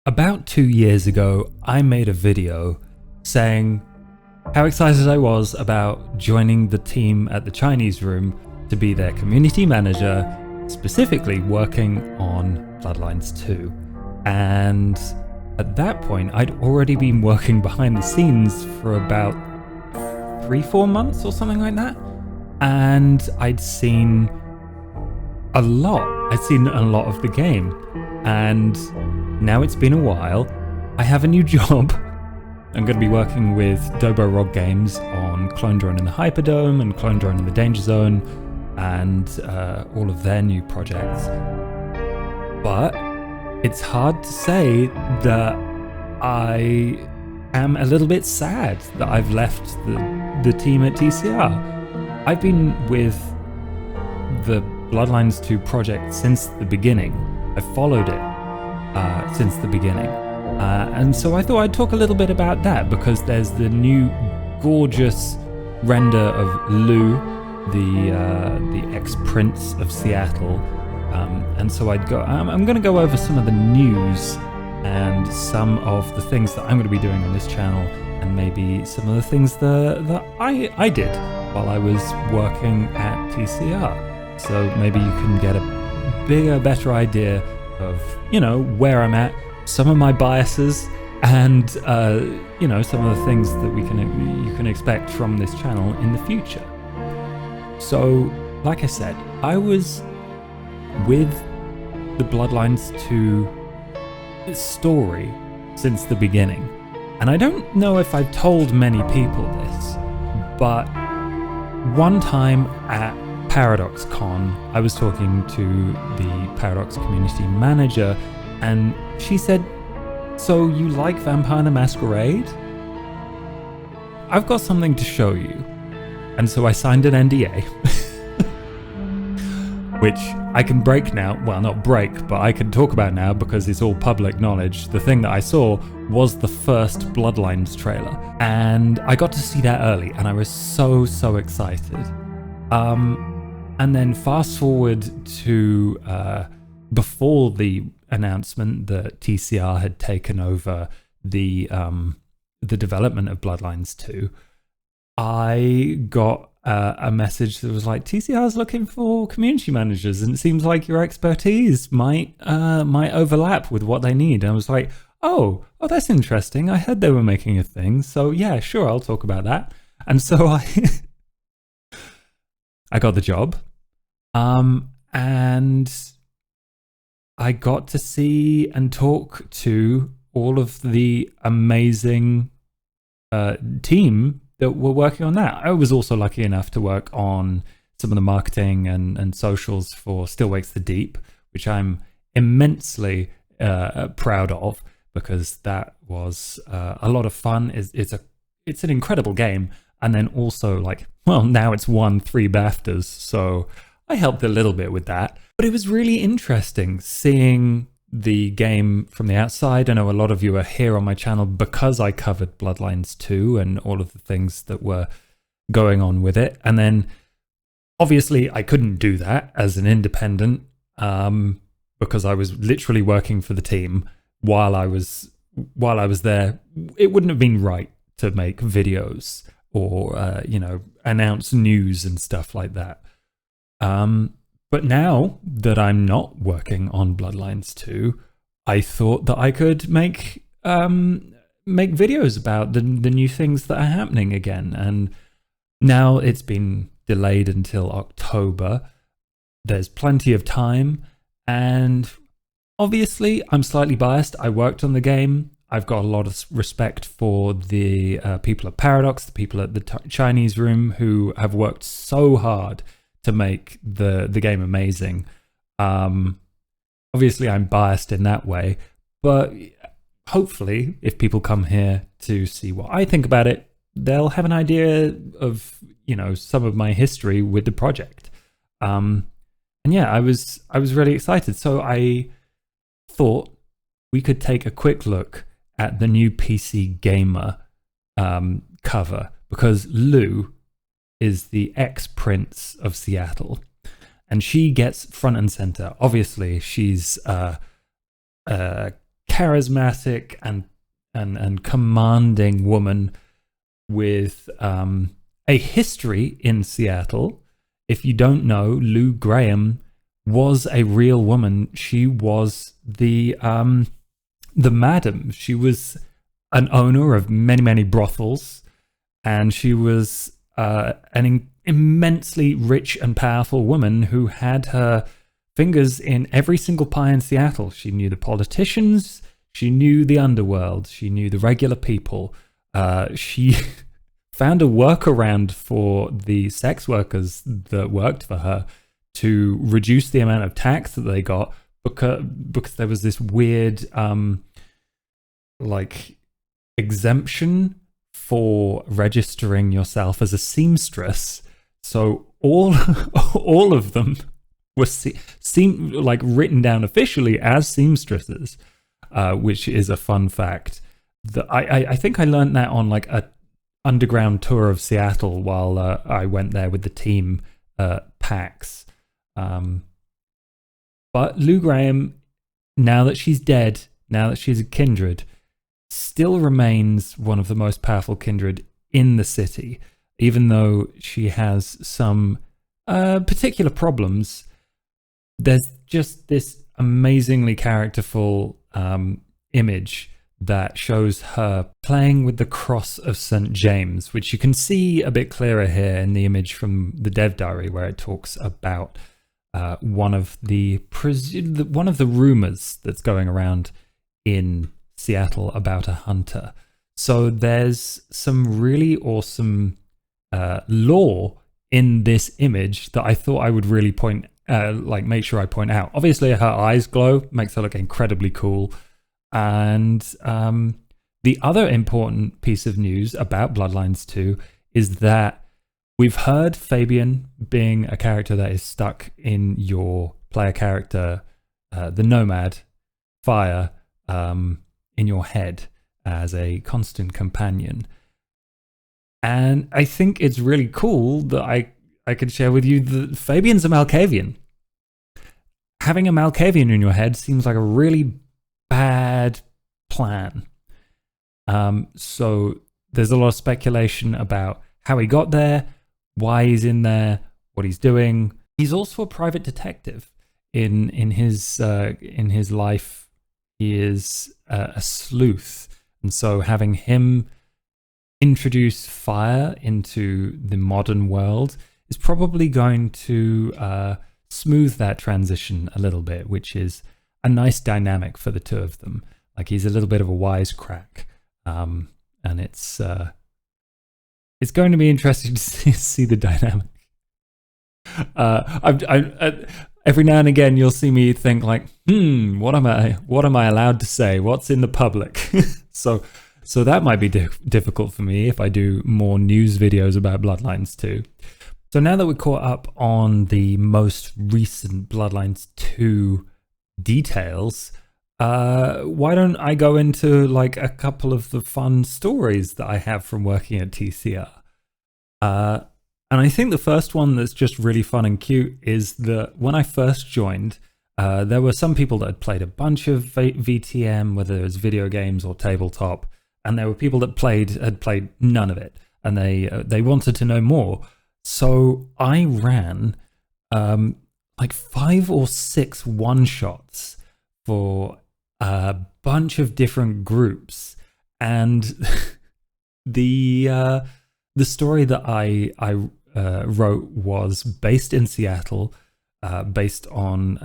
About 2 years ago, I made a video saying how excited I was about joining the team at the Chinese Room to be their community manager, specifically working on Bloodlines 2. And at that point, I'd already been working behind the scenes for about 3-4 months or something like that. And I'd seen a lot. I'd seen a lot of the game. And now it's been a while. I have a new job. I'm going to be working with Dobro Rog Games on Clone Drone in the Hyperdome and Clone Drone in the Danger Zone and all of their new projects. But it's hard to say that I am a little bit sad that I've left the team at TCR. I've been with the Bloodlines 2 project since the beginning. I followed it since the beginning. And so I thought I'd talk a little bit about that because there's the new gorgeous render of Lou, the ex-prince of Seattle. And so I'm going to go over some of the news and some of the things that I'm going to be doing on this channel, and maybe some of the things that I did while I was working at TCR. So maybe you can get a bigger, better idea of, where I'm at, some of my biases, and some of the things that you can expect from this channel in the future. So, like I said, I was with the Bloodlines 2 story since the beginning, and I don't know if I've told many people this, but one time at ParadoxCon, I was talking to the Paradox community manager, and she said, "So you like Vampire the Masquerade? I've got something to show you." And so I signed an NDA, which I can break now. Well, not break, but I can talk about now because it's all public knowledge. The thing that I saw was the first Bloodlines trailer, and I got to see that early, and I was so excited. And then fast forward to before the announcement that TCR had taken over the development of Bloodlines 2, I got a message that was like, TCR's looking for community managers, and it seems like your expertise might overlap with what they need. And I was like, oh, that's interesting. I heard they were making a thing, so yeah, sure, I'll talk about that. And so I got the job, and I got to see and talk to all of the amazing team that were working on that. I was also lucky enough to work on some of the marketing and socials for Still Wakes the Deep, which I'm immensely proud of, because that was a lot of fun. It's an incredible game. And then also, now it's won 3 BAFTAs, so I helped a little bit with that. But it was really interesting seeing the game from the outside. I know a lot of you are here on my channel because I covered Bloodlines 2 and all of the things that were going on with it. And then, obviously, I couldn't do that as an independent because I was literally working for the team while I was there. It wouldn't have been right to make videos or announce news and stuff like that. But now that I'm not working on Bloodlines 2, I thought that I could make videos about the new things that are happening again. And now it's been delayed until October. There's plenty of time, and obviously I'm slightly biased. I worked on the game. I've got a lot of respect for the people at Paradox, the people at the Chinese Room who have worked so hard to make the game amazing. Obviously, I'm biased in that way, but hopefully, if people come here to see what I think about it, they'll have an idea of some of my history with the project. And yeah, I was really excited. So I thought we could take a quick look at the new PC Gamer cover, because Lou is the ex-prince of Seattle, and she gets front and center. Obviously, she's a charismatic and commanding woman with a history in Seattle. If you don't know, Lou Graham was a real woman. She was the madam. She was an owner of many brothels, and she was an immensely rich and powerful woman who had her fingers in every single pie in Seattle. She knew the politicians, she knew the underworld, she knew the regular people. She found a workaround for the sex workers that worked for her to reduce the amount of tax that they got, because there was this weird like exemption for registering yourself as a seamstress. So all of them were like written down officially as seamstresses, which is a fun fact. I think I learned that on like a underground tour of Seattle while I went there with the team PAX. But Lou Graham, now that she's dead, now that she's a kindred, still remains one of the most powerful kindred in the city, even though she has some particular problems. There's just this amazingly characterful image that shows her playing with the cross of St. James, which you can see a bit clearer here in the image from the dev diary, where it talks about one of the rumors that's going around in Seattle about a hunter. So there's some really awesome lore in this image that I thought I would really make sure I point out. Obviously, her eyes glow, makes her look incredibly cool. And the other important piece of news about Bloodlines 2 is that we've heard Fabian being a character that is stuck in your player character, the Nomad, Fire, in your head as a constant companion. And I think it's really cool that I could share with you that Fabian's a Malkavian. Having a Malkavian in your head seems like a really bad plan. So there's a lot of speculation about how he got there, why he's in there, what he's doing. He's also a private detective. In his life, he is a sleuth, and so having him introduce fire into the modern world is probably going to smooth that transition a little bit, which is a nice dynamic for the two of them. Like, he's a little bit of a wisecrack, and it's going to be interesting to see the dynamic. Every now and again, you'll see me think like, what am I allowed to say? What's in the public? so that might be difficult for me if I do more news videos about Bloodlines 2. So now that we're caught up on the most recent Bloodlines 2 details, why don't I go into like a couple of the fun stories that I have from working at TCR? And I think the first one that's just really fun and cute is that when I first joined, there were some people that had played a bunch of VTM, whether it was video games or tabletop, and there were people that had played none of it, and they wanted to know more. So I ran like 5 or 6 one-shots for a bunch of different groups, and the story that I wrote was based in Seattle, based on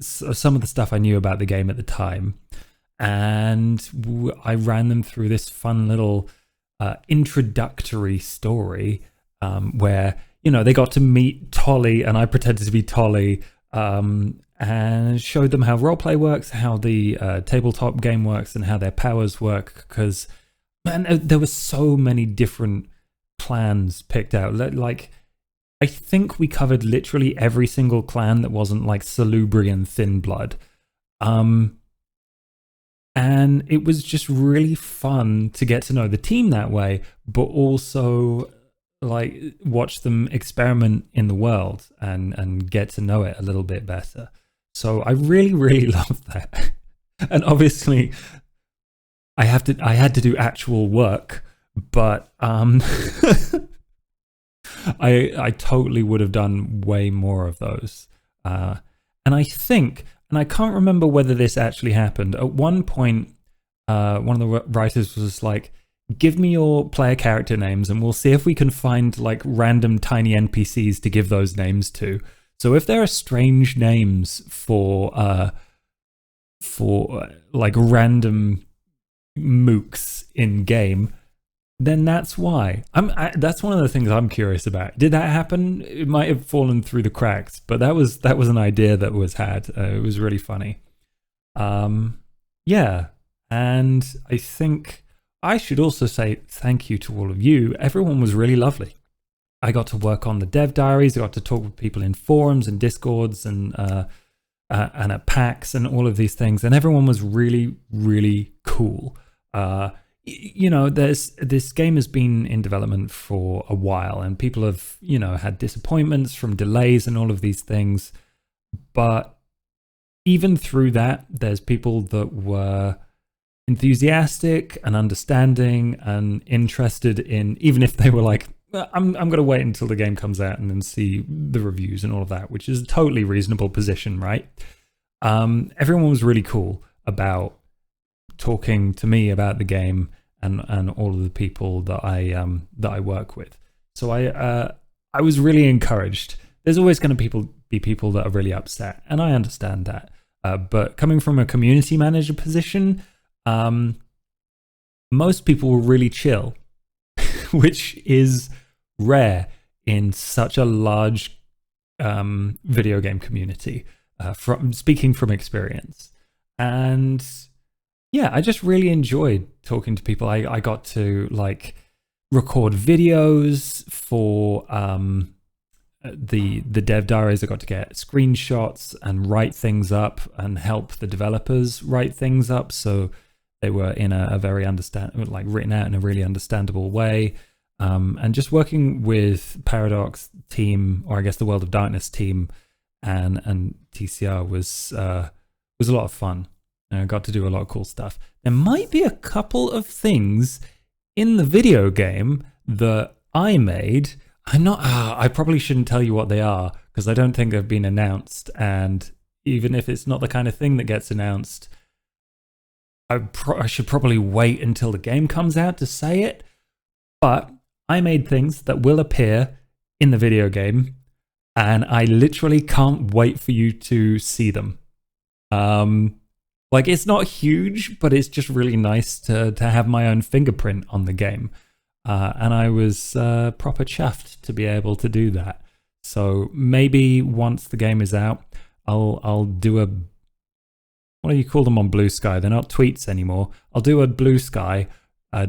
some of the stuff I knew about the game at the time, and I ran them through this fun little introductory story where, you know, they got to meet Tolly, and I pretended to be Tolly, and showed them how roleplay works, how the tabletop game works, and how their powers work, because, man, there were so many different clans picked out. Like, I think we covered literally every single clan that wasn't like Salubrian Thin Blood. And it was just really fun to get to know the team that way, but also like watch them experiment in the world and get to know it a little bit better. So I really, really loved that. And obviously I had to do actual work, but I totally would have done way more of those. And I think, and I can't remember whether this actually happened. At one point, one of the writers was like, give me your player character names and we'll see if we can find like random tiny NPCs to give those names to. So if there are strange names for like random mooks in game, then that's why. That's one of the things I'm curious about. Did that happen? It might have fallen through the cracks, but that was an idea that was had. It was really funny. Yeah, and I think I should also say thank you to all of you. Everyone was really lovely. I got to work on the dev diaries. I got to talk with people in forums and discords and at PAX and all of these things, and everyone was really, really cool. You know, this game has been in development for a while, and people have, you know, had disappointments from delays and all of these things. But even through that, there's people that were enthusiastic and understanding and interested in, even if they were like, I'm going to wait until the game comes out and then see the reviews and all of that, which is a totally reasonable position, right? Everyone was really cool about talking to me about the game and all of the people that I work with. So I was really encouraged. There's always going to be people that are really upset, and I understand that. But coming from a community manager position, most people were really chill, which is rare in such a large video game community. From speaking from experience, and yeah, I just really enjoyed talking to people. I got to like record videos for the dev diaries. I got to get screenshots and write things up and help the developers write things up, so they were in a very written out in a really understandable way. And just working with Paradox team, or I guess the World of Darkness team, and TCR was a lot of fun. I got to do a lot of cool stuff. There might be a couple of things in the video game that I made. I probably shouldn't tell you what they are because I don't think they've been announced. And even if it's not the kind of thing that gets announced, I should probably wait until the game comes out to say it. But I made things that will appear in the video game, and I literally can't wait for you to see them. Like, it's not huge, but it's just really nice to have my own fingerprint on the game. And I was proper chuffed to be able to do that. So maybe once the game is out, I'll do what do you call them on Blue Sky? They're not tweets anymore. I'll do a Blue Sky, a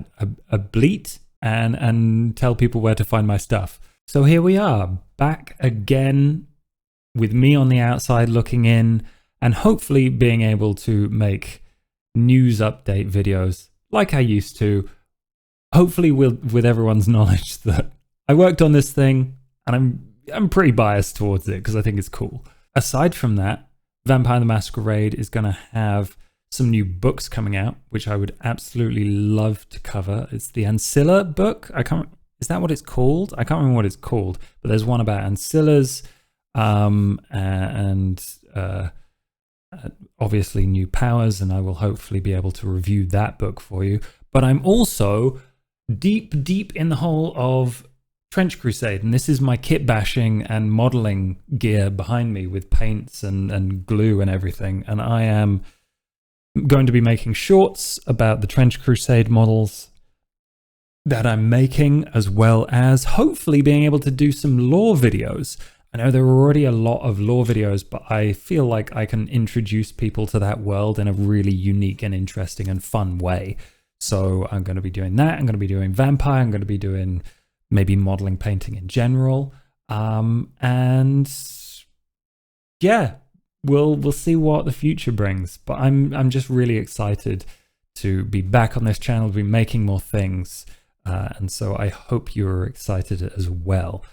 bleat, and tell people where to find my stuff. So here we are, back again with me on the outside looking in, and hopefully being able to make news update videos like I used to. Hopefully with everyone's knowledge that I worked on this thing, and I'm pretty biased towards it because I think it's cool. Aside from that, Vampire the Masquerade is going to have some new books coming out, which I would absolutely love to cover. It's the Ancilla book. Is that what it's called? I can't remember what it's called, but there's one about Ancillas, and obviously new powers, and I will hopefully be able to review that book for you. But I'm also deep in the hole of Trench Crusade, and this is my kit bashing and modeling gear behind me with paints and glue and everything, and I am going to be making shorts about the Trench Crusade models that I'm making, as well as hopefully being able to do some lore videos. I know there are already a lot of lore videos, but I feel like I can introduce people to that world in a really unique and interesting and fun way. So I'm going to be doing that. I'm going to be doing Vampire. I'm going to be doing maybe modeling, painting in general. And yeah, we'll see what the future brings. But I'm just really excited to be back on this channel, to be making more things. And so I hope you're excited as well.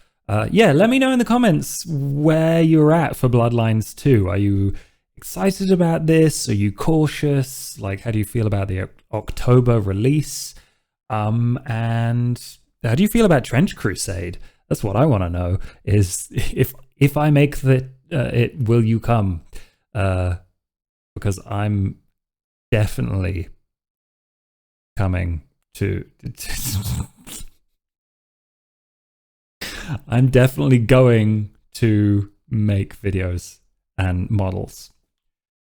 Yeah, let me know in the comments where you're at for Bloodlines 2. Are you excited about this? Are you cautious? Like, how do you feel about the October release? And how do you feel about Trench Crusade? That's what I want to know. Is if I make it, will you come? Because I'm definitely coming to I'm definitely going to make videos and models.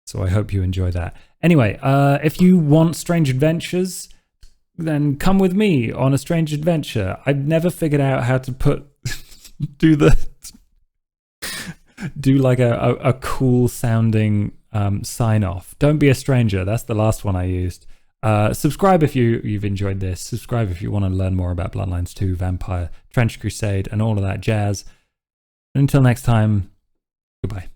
So I hope you enjoy that. Anyway, if you want strange adventures, then come with me on a strange adventure. I've never figured out how to do like a cool sounding sign off. Don't be a stranger. That's the last one I used. Subscribe if you've enjoyed this. Subscribe if you want to learn more about Bloodlines 2, Vampire, Trench Crusade, and all of that jazz. Until next time, goodbye.